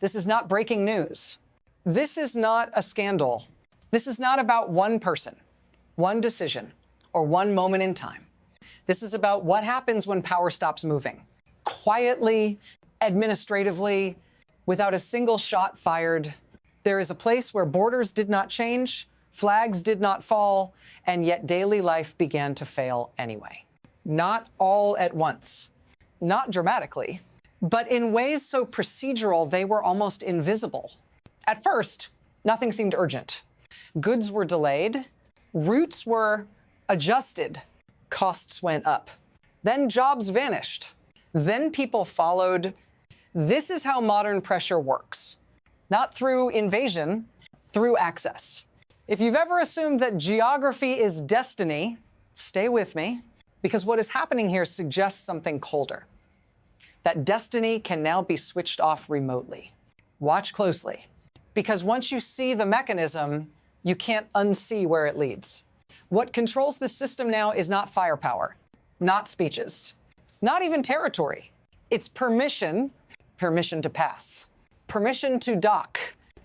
This is not breaking news. This is not a scandal. This is not about one person, one decision, or one moment in time. This is about what happens when power stops moving. Quietly, administratively, without a single shot fired. There is a place where borders did not change, flags did not fall, and yet daily life began to fail anyway. Not all at once, not dramatically, but in ways so procedural they were almost invisible. At first, nothing seemed urgent. Goods were delayed, routes were adjusted, costs went up. Then jobs vanished. Then people followed. This is how modern pressure works. Not through invasion, through access. If you've ever assumed that geography is destiny, stay with me, because what is happening here suggests something colder. That destiny can now be switched off remotely. Watch closely, because once you see the mechanism, you can't unsee where it leads. What controls this system now is not firepower, not speeches, not even territory. It's permission, permission to pass, permission to dock,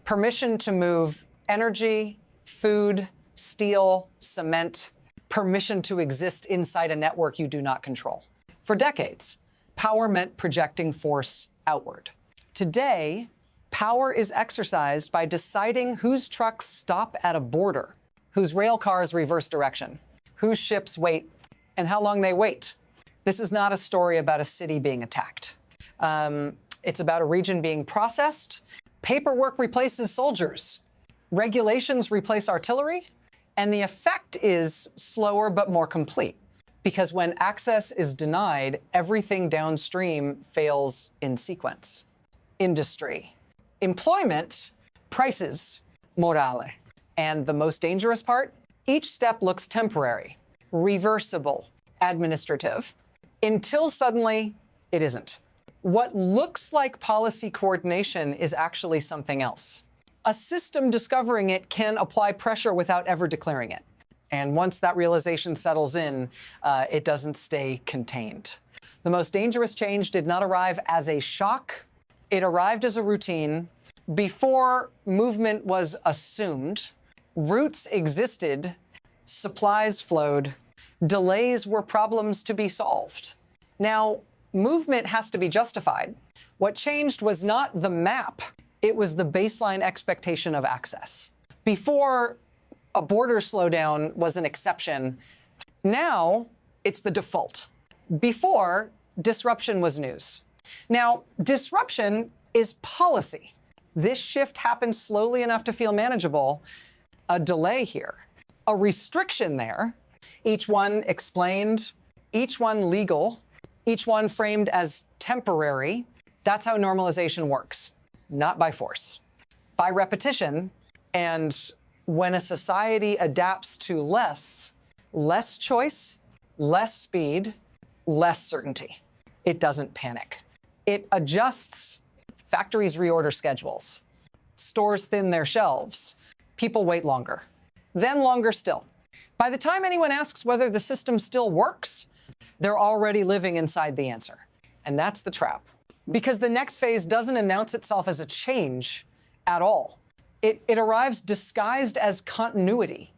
permission to move energy, food, steel, cement, permission to exist inside a network you do not control. For decades, power meant projecting force outward. Today, power is exercised by deciding whose trucks stop at a border, whose rail cars reverse direction, whose ships wait, and how long they wait. This is not a story about a city being attacked. It's about a region being processed. Paperwork replaces soldiers. Regulations replace artillery. And the effect is slower but more complete. Because when access is denied, everything downstream fails in sequence. Industry, employment, prices, morale. And the most dangerous part? Each step looks temporary, reversible, administrative, until suddenly it isn't. What looks like policy coordination is actually something else. A system discovering it can apply pressure without ever declaring it. And once that realization settles in, it doesn't stay contained. The most dangerous change did not arrive as a shock. It arrived as a routine. Before movement was assumed, routes existed, supplies flowed, delays were problems to be solved. Now, movement has to be justified. What changed was not the map. It was the baseline expectation of access. Before, a border slowdown was an exception. Now, it's the default. Before, disruption was news. Now, disruption is policy. This shift happened slowly enough to feel manageable. A delay here, a restriction there, each one explained, each one legal, each one framed as temporary. That's how normalization works. Not by force, by repetition. And when a society adapts to less choice, less speed, less certainty, it doesn't panic. It adjusts. Factories reorder schedules. Stores thin their shelves. People wait longer. Then longer still. By the time anyone asks whether the system still works, they're already living inside the answer. And that's the trap. Because the next phase doesn't announce itself as a change at all. It arrives disguised as continuity.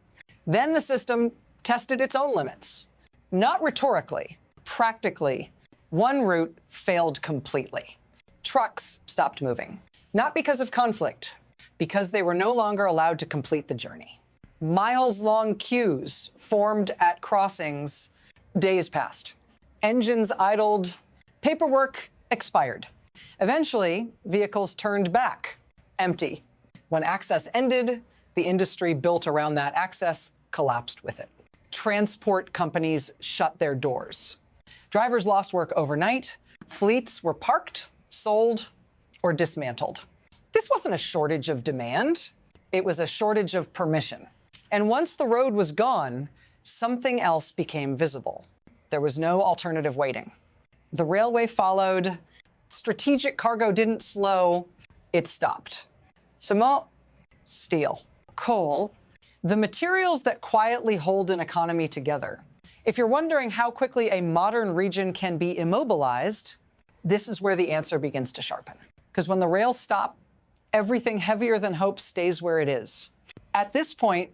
Then the system tested its own limits. Not rhetorically, practically. One route failed completely. Trucks stopped moving. Not because of conflict, because they were no longer allowed to complete the journey. Miles-long queues formed at crossings. Days passed. Engines idled. Paperwork expired. Eventually, vehicles turned back, empty. When access ended, the industry built around that access collapsed with it. Transport companies shut their doors. Drivers lost work overnight. Fleets were parked, sold, or dismantled. This wasn't a shortage of demand. It was a shortage of permission. And once the road was gone, something else became visible. There was no alternative waiting. The railway followed. Strategic cargo didn't slow, it stopped. Cement, steel, coal, the materials that quietly hold an economy together. If you're wondering how quickly a modern region can be immobilized, this is where the answer begins to sharpen. Because when the rails stop, Everything heavier than hope stays where it is. At this point,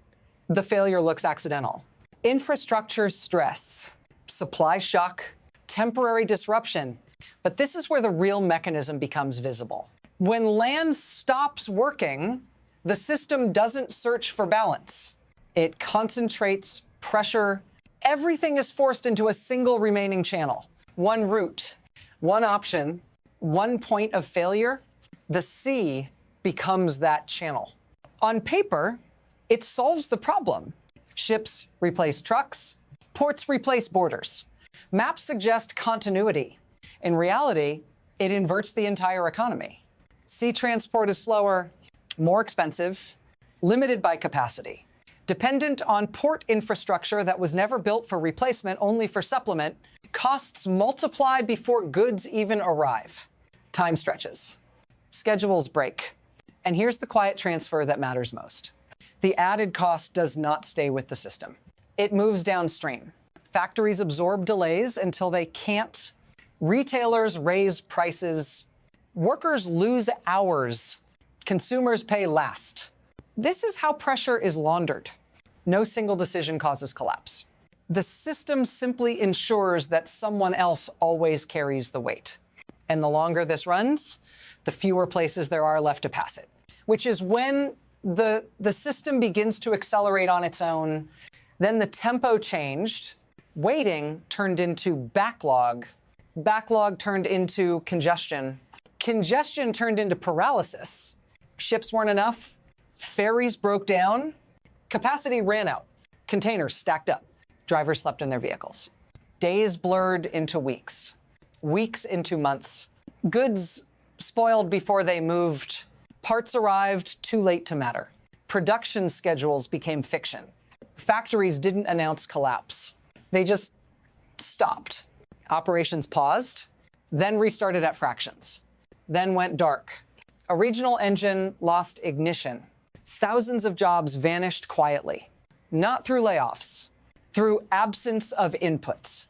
the failure looks accidental. Infrastructure stress, supply shock, temporary disruption. But this is where the real mechanism becomes visible. When land stops working, the system doesn't search for balance. It concentrates pressure. Everything is forced into a single remaining channel. One route, one option, one point of failure. The sea becomes that channel. On paper, it solves the problem. Ships replace trucks. Ports replace borders. Maps suggest continuity. In reality, it inverts the entire economy. Sea transport is slower, more expensive, limited by capacity, dependent on port infrastructure that was never built for replacement, only for supplement. Costs multiply before goods even arrive. Time stretches. Schedules break. And here's the quiet transfer that matters most. The added cost does not stay with the system. It moves downstream. Factories absorb delays until they can't. Retailers raise prices. Workers lose hours. Consumers pay last. This is how pressure is laundered. No single decision causes collapse. The system simply ensures that someone else always carries the weight. And the longer this runs, the fewer places there are left to pass it, which is when the system begins to accelerate on its own. Then the tempo changed. Waiting turned into backlog. Backlog turned into congestion. Congestion turned into paralysis. Ships weren't enough. Ferries broke down. Capacity ran out. Containers stacked up. Drivers slept in their vehicles. Days blurred into weeks. Weeks into months. Goods spoiled before they moved. Parts arrived too late to matter. Production schedules became fiction. Factories didn't announce collapse. They just stopped. Operations paused, then restarted at fractions, then went dark. A regional engine lost ignition. Thousands of jobs vanished quietly, not through layoffs, through absence of inputs.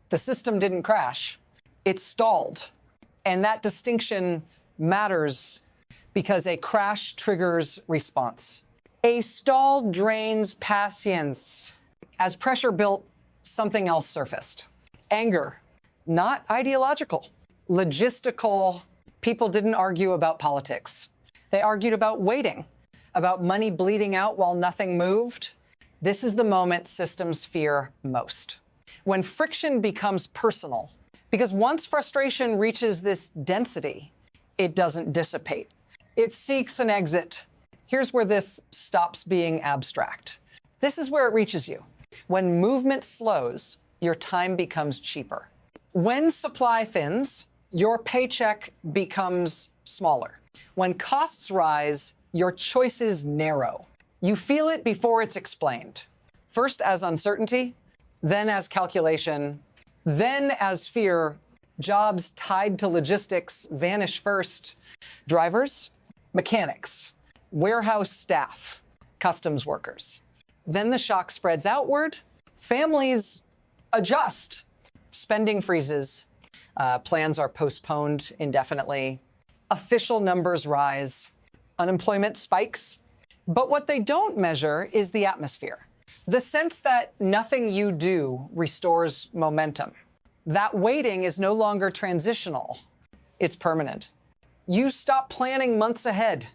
The system didn't crash, it stalled. And that distinction matters because a crash triggers response. A stall drains patience. As pressure built, something else surfaced. Anger, not ideological, logistical. People didn't argue about politics. They argued about waiting, about money bleeding out while nothing moved. This is the moment systems fear most. When friction becomes personal, because once frustration reaches this density, it doesn't dissipate. It seeks an exit. Here's where this stops being abstract. This is where it reaches you. When movement slows, your time becomes cheaper. When supply thins, your paycheck becomes smaller. When costs rise, your choices narrow. You feel it before it's explained. First as uncertainty, then as calculation, then as fear. Jobs tied to logistics vanish first. Drivers, mechanics, warehouse staff, customs workers. Then the shock spreads outward. Families adjust. Spending freezes. Plans are postponed indefinitely. Official numbers rise. Unemployment spikes. But what they don't measure is the atmosphere. The sense that nothing you do restores momentum. That waiting is no longer transitional. It's permanent. You stop planning months ahead,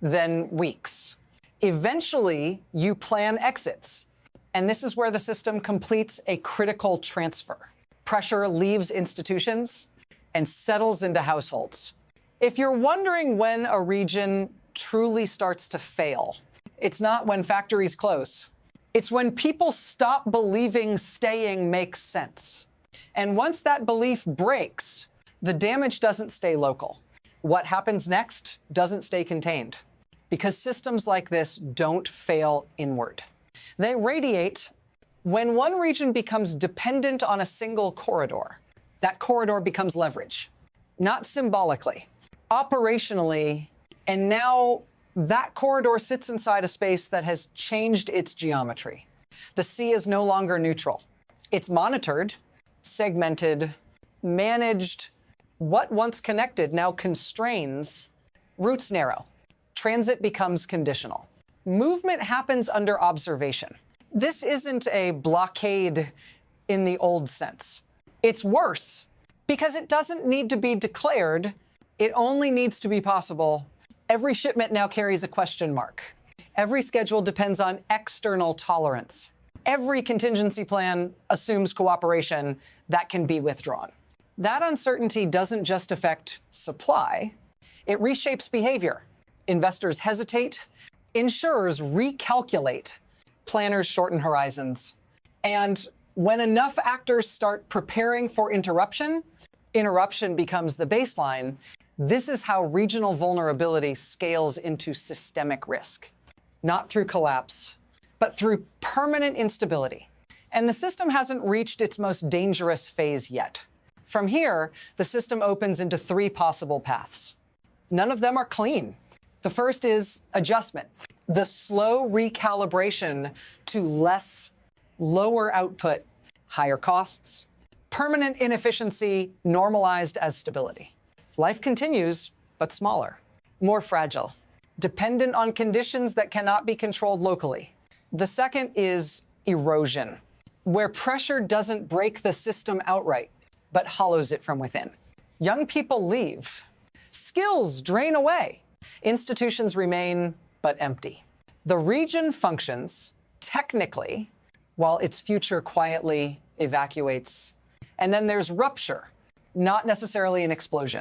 then weeks. Eventually, you plan exits. And this is where the system completes a critical transfer. Pressure leaves institutions and settles into households. If you're wondering when a region truly starts to fail, it's not when factories close. It's when people stop believing staying makes sense. And once that belief breaks, the damage doesn't stay local. What happens next doesn't stay contained, because systems like this don't fail inward. They radiate when one region becomes dependent on a single corridor. That corridor becomes leverage, not symbolically, operationally, and now that corridor sits inside a space that has changed its geometry. The sea is no longer neutral. It's monitored, segmented, managed. What once connected now constrains. Routes narrow. transit becomes conditional. Movement happens under observation. This isn't a blockade in the old sense. It's worse because it doesn't need to be declared. It only needs to be possible. Every shipment now carries a question mark. Every schedule depends on external tolerance. Every contingency plan assumes cooperation that can be withdrawn. That uncertainty doesn't just affect supply, it reshapes behavior. Investors hesitate, insurers recalculate, planners shorten horizons. And when enough actors start preparing for interruption, interruption becomes the baseline. This is how regional vulnerability scales into systemic risk, not through collapse, but through permanent instability. And the system hasn't reached its most dangerous phase yet. From here, the system opens into three possible paths. None of them are clean. The first is adjustment, the slow recalibration to lower output, higher costs, permanent inefficiency normalized as stability. Life continues, but smaller, more fragile, dependent on conditions that cannot be controlled locally. The second is erosion, where pressure doesn't break the system outright, but hollows it from within. Young people leave. Skills drain away. Institutions remain, but empty. The region functions technically while its future quietly evacuates. And then there's rupture, not necessarily an explosion.